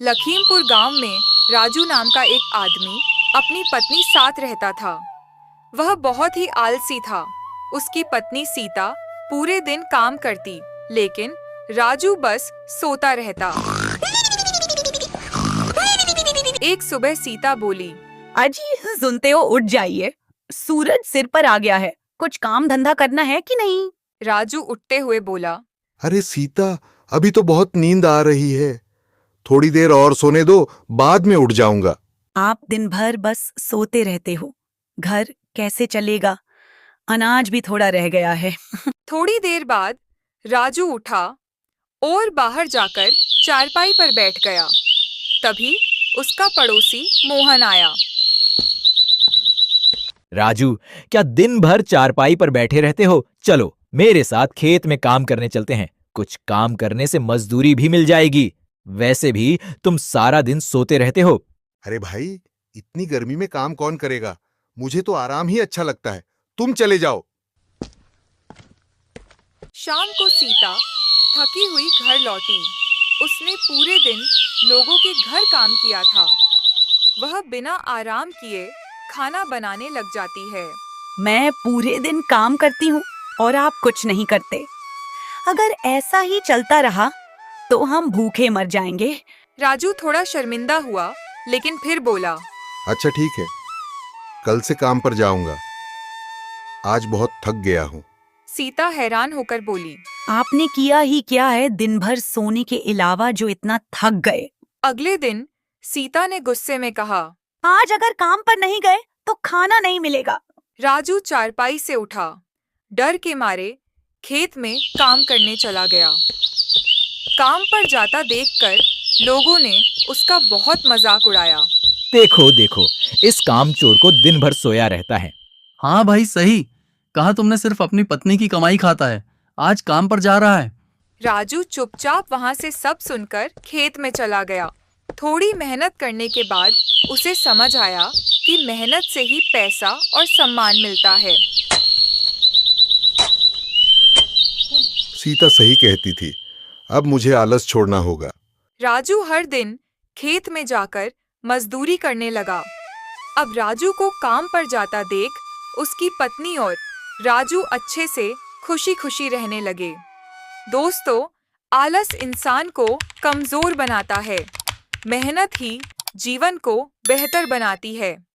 लखीमपुर गांव में राजू नाम का एक आदमी अपनी पत्नी साथ रहता था। वह बहुत ही आलसी था। उसकी पत्नी सीता पूरे दिन काम करती, लेकिन राजू बस सोता रहता। एक सुबह सीता बोली, अजी सुनते हो, उठ जाइए, सूरज सिर पर आ गया है। कुछ काम धंधा करना है कि नहीं? राजू उठते हुए बोला, अरे सीता, अभी तो बहुत नींद आ रही है। थोड़ी देर और सोने दो, बाद में उठ जाऊंगा। आप दिन भर बस सोते रहते हो, घर कैसे चलेगा? अनाज भी थोड़ा रह गया है। थोड़ी देर बाद राजू उठा और बाहर जाकर चारपाई पर बैठ गया। तभी उसका पड़ोसी मोहन आया। राजू, क्या दिन भर चारपाई पर बैठे रहते हो? चलो मेरे साथ खेत में काम करने चलते हैं। कुछ काम करने से मजदूरी भी मिल जाएगी। वैसे भी तुम सारा दिन सोते रहते हो। अरे भाई, इतनी गर्मी में काम कौन करेगा? मुझे तो आराम ही अच्छा लगता है। तुम चले जाओ। शाम को सीता थकी हुई घर लौटी। उसने पूरे दिन लोगों के घर काम किया था। वह बिना आराम किए खाना बनाने लग जाती है। मैं पूरे दिन काम करती हूँ और आप कुछ नहीं करते। अगर ऐसा ही चलता रहा तो हम भूखे मर जाएंगे। राजू थोड़ा शर्मिंदा हुआ, लेकिन फिर बोला, अच्छा ठीक है, कल से काम पर जाऊंगा। आज बहुत थक गया हूँ। सीता हैरान होकर बोली, आपने किया ही क्या है दिन भर सोने के अलावा जो इतना थक गए? अगले दिन सीता ने गुस्से में कहा, आज अगर काम पर नहीं गए तो खाना नहीं मिलेगा। राजू चारपाई से उठा, डर के मारे खेत में काम करने चला गया। काम पर जाता देखकर लोगों ने उसका बहुत मजाक उड़ाया। देखो देखो, इस कामचोर को दिन भर सोया रहता है। हाँ भाई, सही कहा तुमने। सिर्फ अपनी पत्नी की कमाई खाता है, आज काम पर जा रहा है। राजू चुपचाप वहां से सब सुनकर खेत में चला गया। थोड़ी मेहनत करने के बाद उसे समझ आया कि मेहनत से ही पैसा और सम्मान मिलता है। सीता सही कहती थी। अब मुझे आलस छोड़ना होगा। राजू हर दिन खेत में जाकर मजदूरी करने लगा। अब राजू को काम पर जाता देख उसकी पत्नी और राजू अच्छे से खुशी खुशी रहने लगे। दोस्तों, आलस इंसान को कमजोर बनाता है। मेहनत ही जीवन को बेहतर बनाती है।